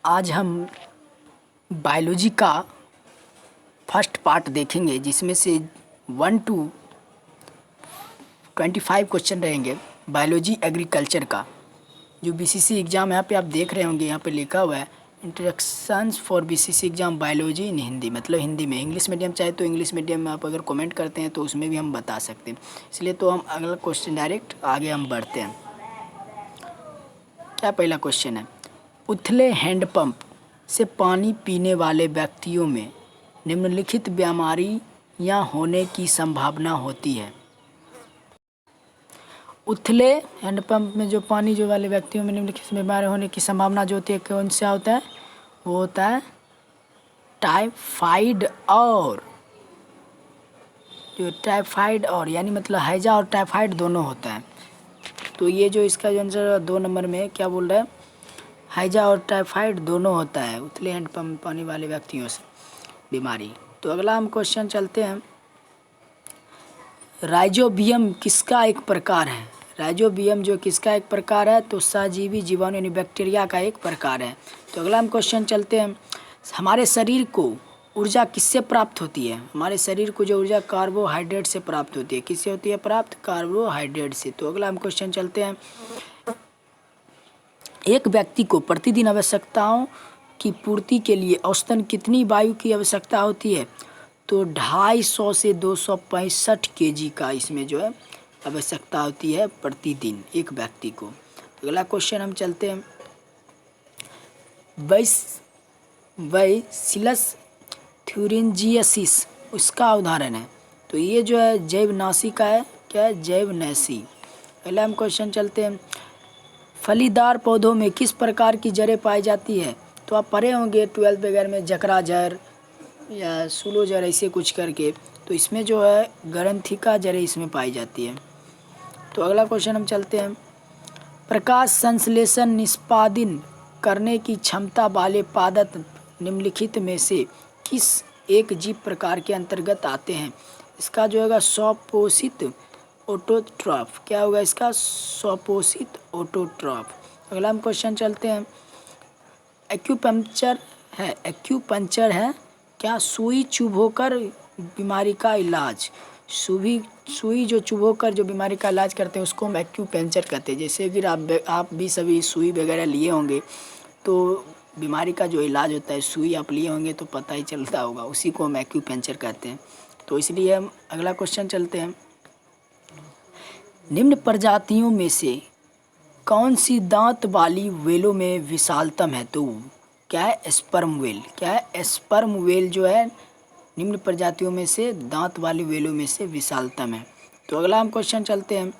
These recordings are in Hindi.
आज हम बायोलॉजी का फर्स्ट पार्ट देखेंगे जिसमें से 1 to 25 क्वेश्चन रहेंगे बायोलॉजी एग्रीकल्चर का। जो बीसीसी एग्ज़ाम यहाँ पे आप देख रहे होंगे, यहाँ पे लिखा हुआ है introductions for BCC exam biology in Hindi, मतलब हिंदी में। इंग्लिश मीडियम चाहे तो इंग्लिश मीडियम में आप अगर कमेंट करते हैं तो उसमें भी हम बता सकते हैं। इसलिए तो हम अगला क्वेश्चन डायरेक्ट आगे हम बढ़ते हैं। क्या पहला क्वेश्चन है, उथले हैंडपंप से पानी पीने वाले व्यक्तियों में निम्नलिखित बीमारियां होने की संभावना होती है। उथले हैंडपंप में जो पानी जो वाले व्यक्तियों में निम्नलिखित बीमारी होने की संभावना जो होती है, कौन सा होता है? वो होता है टाइफाइड और यानी मतलब हैजा और टाइफाइड दोनों होता है। तो ये जो इसका जो आंसर 2 नंबर में क्या बोल रहा है, हैजा और टाइफाइड दोनों होता है उथले हैंडपंप पानी वाले व्यक्तियों से बीमारी। तो अगला हम क्वेश्चन चलते हैं, राइजोबियम किसका एक प्रकार है? राइजोबियम जो किसका एक प्रकार है? तो सहजीवी जीवाणु यानी बैक्टीरिया का एक प्रकार है। तो अगला हम क्वेश्चन चलते हैं, हमारे शरीर को ऊर्जा किससे प्राप्त होती है? हमारे शरीर को जो ऊर्जा कार्बोहाइड्रेट से प्राप्त होती है। किससे होती है प्राप्त? कार्बोहाइड्रेट से। तो अगला हम क्वेश्चन चलते हैं, एक व्यक्ति को प्रतिदिन आवश्यकताओं की पूर्ति के लिए औसतन कितनी वायु की आवश्यकता होती है? तो 250 से 265 kg का इसमें जो है आवश्यकता होती है प्रतिदिन एक व्यक्ति को। अगला क्वेश्चन हम चलते हैं, बैसिलस थ्यूरिंजियसिस उसका उदाहरण है। तो ये जो है जैवनाशी का है। क्या है? जैवनाशी। अगला हम क्वेश्चन चलते हैं, फलीदार पौधों में किस प्रकार की जड़ें पाई जाती है? तो आप पढ़े होंगे 12th वगैरह में जकरा जड़ या सूलो जड़ ऐसे कुछ करके। तो इसमें जो है ग्रंथिका जड़ें इसमें पाई जाती है। तो अगला क्वेश्चन हम चलते हैं, प्रकाश संश्लेषण निष्पादन करने की क्षमता वाले पादप निम्नलिखित में से किस एक जीव प्रकार के अंतर्गत आते हैं? इसका जो होगा स्वपोषित ऑटोट्रॉफ। क्या होगा इसका? स्वपोषित ऑटोट्रॉफ। अगला हम क्वेश्चन चलते हैं, एक्यूपंक्चर है क्या? सुई चुभोकर बीमारी का इलाज। सुई जो चुभोकर जो बीमारी का इलाज करते हैं उसको हम एक्यूपंक्चर कहते हैं। जैसे कि आप भी सभी सुई वगैरह लिए होंगे, तो बीमारी का जो इलाज होता है सुई आप लिए होंगे तो पता ही चलता होगा, उसी को हम एक्यूपंक्चर कहते हैं। तो इसलिए हम अगला क्वेश्चन चलते हैं, निम्न प्रजातियों में से कौन सी दांत वाली व्हेलों में विशालतम है? तो क्या है? Sperm whale. क्या है? स्पर्म व्हेल जो है निम्न प्रजातियों में से दांत वाली व्हेलों में से विशालतम है। तो अगला हम क्वेश्चन चलते हैं,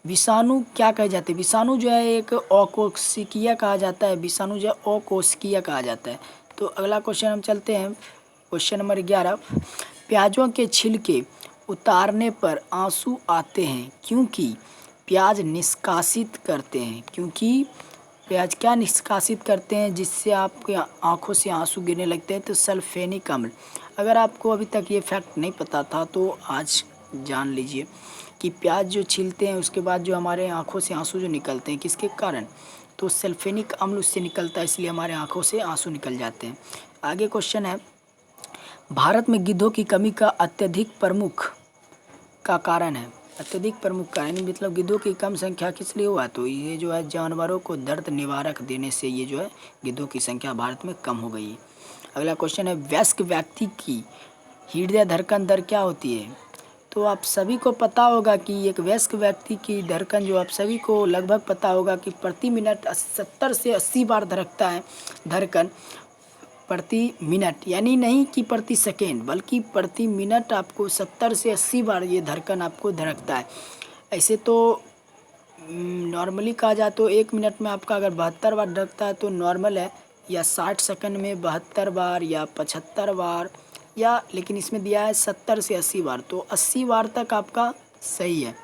विषाणु क्या कहे जाते हैं? विषाणु जो है एक अकोशिकीय कहा जाता है। विषाणु जो है अकोशिकीय कहा जाता है। तो अगला क्वेश्चन हम चलते हैं, क्वेश्चन नंबर 11, प्याजों के छिलके उतारने पर आंसू आते हैं क्योंकि प्याज निष्कासित करते हैं। क्योंकि प्याज क्या निष्कासित करते हैं जिससे आपके आंखों से आंसू गिरने लगते हैं? तो सल्फेनिक अम्ल। अगर आपको अभी तक ये फैक्ट नहीं पता था तो आज जान लीजिए कि प्याज जो छीलते हैं उसके बाद जो हमारे आंखों से आंसू जो निकलते हैं किसके कारण? तो सल्फेनिक अम्ल उससे निकलता है, इसलिए हमारे आंखों से आंसू निकल जाते हैं। आगे क्वेश्चन है, भारत में गिद्धों की कमी का अत्यधिक प्रमुख का कारण है। अत्यधिक प्रमुख कारण मतलब गिद्धों की कम संख्या किस लिए हुआ? तो ये जो है जानवरों को दर्द निवारक देने से ये जो है गिद्धों की संख्या भारत में कम हो गई है। अगला क्वेश्चन है, वयस्क व्यक्ति की हृदय धड़कन दर क्या होती है? तो आप सभी को पता होगा कि एक वयस्क व्यक्ति की धड़कन जो आप सभी को लगभग पता होगा कि प्रति मिनट 70 से 80 बार धड़कता है धड़कन प्रति मिनट, यानी नहीं कि प्रति सेकेंड बल्कि प्रति मिनट आपको 70 से 80 बार ये धड़कन आपको धड़कता है। ऐसे तो नॉर्मली कहा जाए तो 1 मिनट में आपका अगर 72 बार धड़कता है तो नॉर्मल है, या 60 सेकंड में 72 बार या 75 बार, या लेकिन इसमें दिया है 70 से 80 बार, तो 80 बार तक आपका सही है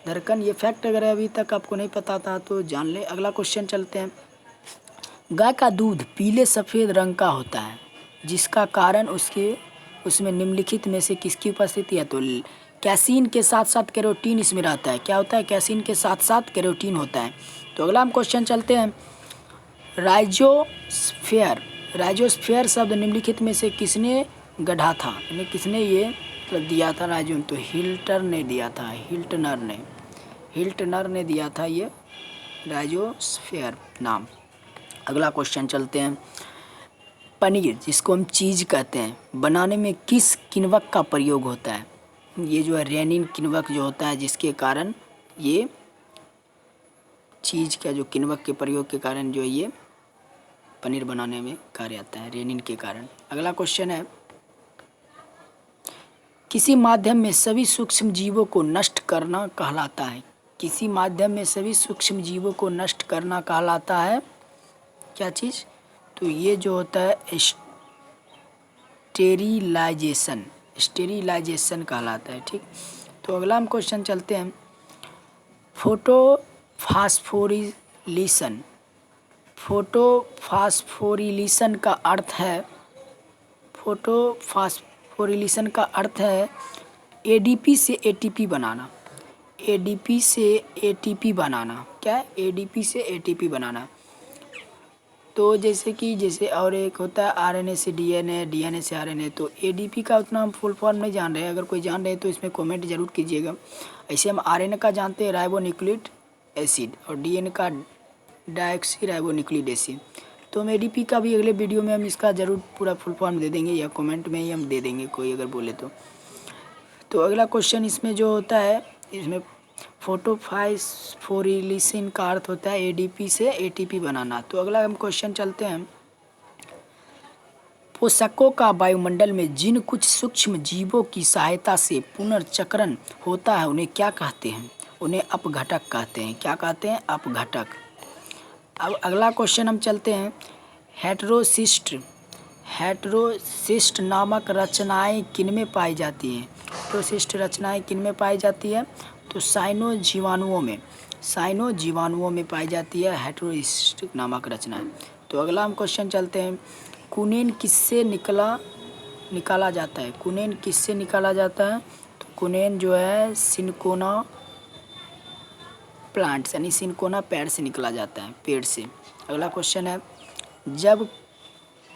धड़कन। ये फैक्ट अगर अभी तक आपको नहीं पता था तो जान ले। अगला क्वेश्चन चलते हैं, गाय का दूध पीले सफ़ेद रंग का होता है जिसका कारण उसमें निम्नलिखित में से किसकी उपस्थिति है? तो कैसीन के साथ साथ कैरोटीन इसमें रहता है। क्या होता है? कैसीन के साथ साथ कैरोटीन होता है। तो अगला हम क्वेश्चन चलते हैं, राइजोस्फीयर, राइजोस्फीयर शब्द निम्नलिखित में से किसने गढ़ा था, यानी किसने ये मतलब दिया था राइजो, तो हिल्टर ने दिया था, हिल्टनर ने दिया था ये राइजोस्फीयर नाम। अगला क्वेश्चन चलते हैं। पनीर जिसको हम चीज़ कहते हैं बनाने में किस किण्वक का प्रयोग होता है, ये जो है रेनिन किण्वक जो होता है जिसके कारण ये चीज़ का जो किण्वक के प्रयोग के कारण जो ये पनीर बनाने में कार्य आता है, रेनिन के कारण। अगला क्वेश्चन है, किसी माध्यम में सभी सूक्ष्म जीवों को नष्ट करना कहलाता है, किसी माध्यम में सभी सूक्ष्म जीवों को नष्ट करना कहलाता है क्या चीज़, तो ये जो होता है स्टेरिलाइजेशन, स्टेरिलाइजेशन कहलाता है। ठीक, तो अगला हम क्वेश्चन चलते हैं। फोटोफास्फोरिलेशन, फोटोफास्फोरिलेशन का अर्थ है, फोटोफास्फोरिलेशन का अर्थ है एडीपी से एटीपी बनाना, एडीपी से एटीपी बनाना, क्या है एडीपी से एटीपी बनाना। तो जैसे और एक होता है आरएनए से डीएनए, डीएनए से आरएनए, तो एडीपी का उतना हम फुल फॉर्म नहीं जान रहे हैं, अगर कोई जान रहे हैं तो इसमें कमेंट जरूर कीजिएगा। ऐसे हम आरएनए का जानते हैं राइबोन्यूक्लिक एसिड, और डीएनए का डायऑक्सी राइबोन्यूक्लिक एसिड, तो हम एडीपी का भी अगले वीडियो में हम इसका ज़रूर पूरा फुल फॉर्म दे देंगे, या कमेंट में ही हम दे देंगे कोई अगर बोले तो अगला क्वेश्चन इसमें जो होता है, इसमें फोटोफास्फोरिलेशन का अर्थ होता है एडीपी से एटीपी बनाना। तो अगला हम क्वेश्चन चलते हैं। पोषकों का वायुमंडल में जिन कुछ सूक्ष्म जीवों की सहायता से पुनर्चक्रण होता है उन्हें क्या कहते हैं, उन्हें अपघटक कहते हैं। क्या कहते हैं, अपघटक। अब अगला क्वेश्चन हम चलते हैं। हेटेरोसिस्ट, हेटेरोसिस्ट नामक रचनाएं किनमें पाई जाती हैं, हेटेरोसिस्ट रचनाएं किनमें पाई जाती है, तो साइनो जीवाणुओं में, साइनो जीवाणुओं में पाई जाती है हेटेरोसिस्ट नामक रचनाएं। तो अगला हम क्वेश्चन चलते हैं। कुनेन किससे निकाला जाता है, कुनेन किससे निकाला जाता है, तो कुनेन जो है सिनकोना प्लांट्स यानी सिनकोना पेड़ से निकला जाता है, पेड़ से। अगला क्वेश्चन है, जब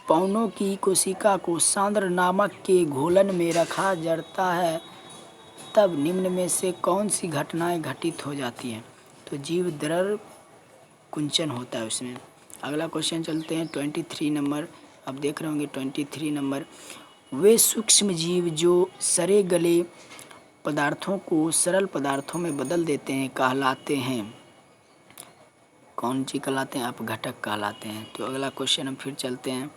पौनों की कोशिका को सांद्र नामक के घोलन में रखा जाता है तब निम्न में से कौन सी घटनाएं घटित हो जाती हैं, तो जीव द्रव कुंचन होता है उसमें। अगला क्वेश्चन चलते हैं 23 नंबर, अब देख रहे होंगे 23 नंबर। वे सूक्ष्म जीव जो सड़े गले पदार्थों को सरल पदार्थों में बदल देते हैं कहलाते हैं, कौन सी कहलाते हैं, अपघटक कहलाते हैं। तो अगला क्वेश्चन हम फिर चलते हैं।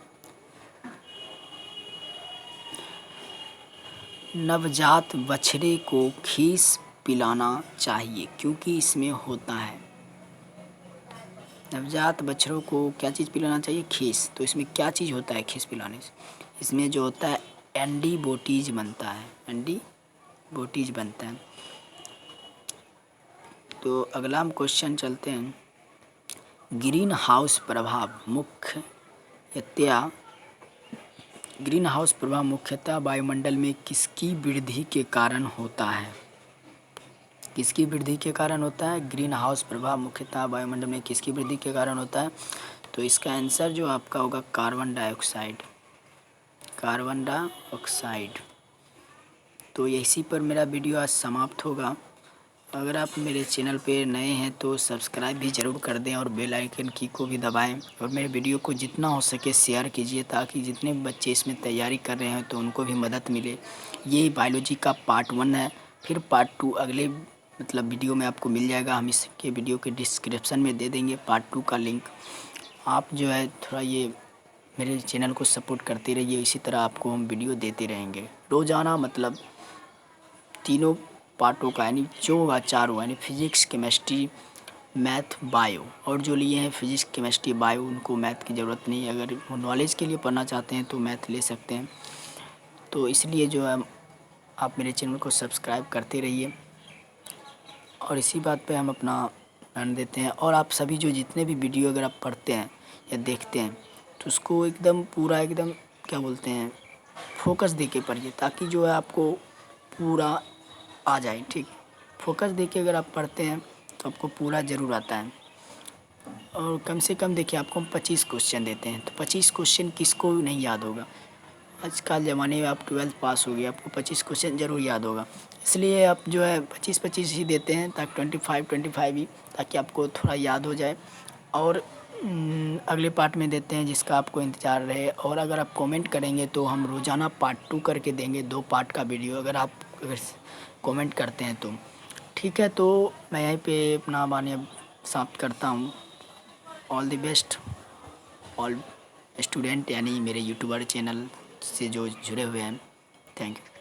नवजात बछड़े को खीस पिलाना चाहिए क्योंकि इसमें होता है, नवजात बछड़ों को क्या चीज़ पिलाना चाहिए, खीस। तो इसमें क्या चीज़ होता है खीस पिलाने से, इसमें जो होता है एंटीबॉडीज बनता है, एंटीबॉडीज बनता है। तो अगला हम क्वेश्चन चलते हैं। ग्रीन हाउस प्रभाव मुख्यतः वायुमंडल में किसकी वृद्धि के कारण होता है, किसकी वृद्धि के कारण होता है, ग्रीन हाउस प्रभाव मुख्यतः वायुमंडल में किसकी वृद्धि के कारण होता है, तो इसका आंसर जो आपका होगा कार्बन डाइऑक्साइड, कार्बन डाइऑक्साइड। तो इसी पर मेरा वीडियो आज समाप्त होगा। अगर आप मेरे चैनल पे नए हैं तो सब्सक्राइब भी ज़रूर कर दें और बेल आइकन की को भी दबाएं, और मेरे वीडियो को जितना हो सके शेयर कीजिए ताकि जितने बच्चे इसमें तैयारी कर रहे हैं तो उनको भी मदद मिले। ये बायोलॉजी का पार्ट 1 है, फिर पार्ट 2 अगले वीडियो में आपको मिल जाएगा, हम इसके वीडियो के डिस्क्रिप्शन में दे देंगे पार्ट 2 का लिंक। आप जो है थोड़ा ये मेरे चैनल को सपोर्ट करते रहिए, इसी तरह आपको हम वीडियो देते रहेंगे रोज़ाना, तीनों पार्टों का, यानी जो होगा चारों, यानी फिजिक्स केमिस्ट्री मैथ बायो, और जो लिए हैं फिजिक्स केमिस्ट्री बायो उनको मैथ की ज़रूरत नहीं है, अगर वो नॉलेज के लिए पढ़ना चाहते हैं तो मैथ ले सकते हैं। तो इसलिए जो है आप मेरे चैनल को सब्सक्राइब करते रहिए, और इसी बात पे हम अपना ध्यान देते हैं। और आप सभी जो जितने भी वीडियो अगर आप पढ़ते हैं या देखते हैं तो उसको एकदम पूरा एकदम क्या बोलते हैं फोकस दे के पढ़िए, ताकि जो है आपको पूरा आ जाए। ठीक, फोकस दे के अगर आप पढ़ते हैं तो आपको पूरा ज़रूर आता है। और कम से कम देखिए आपको हम 25 क्वेश्चन देते हैं, तो 25 क्वेश्चन किसको नहीं याद होगा। आजकल ज़माने में आप 12th पास हो गए, आपको 25 क्वेश्चन ज़रूर याद होगा। इसलिए आप जो है 25-25 ही देते हैं, ताकि 25-25 ही, ताकि आपको थोड़ा याद हो जाए। और अगले पार्ट में देते हैं जिसका आपको इंतज़ार रहे। और अगर आप कमेंट करेंगे तो हम रोज़ाना पार्ट 2 करके देंगे, 2 पार्ट का वीडियो, अगर कमेंट करते हैं तो। ठीक है, तो मैं यहीं पे अपना वाणी अब समाप्त करता हूँ। All the best all student, यानी मेरे यूट्यूबर चैनल से जो जुड़े हुए हैं। Thank you.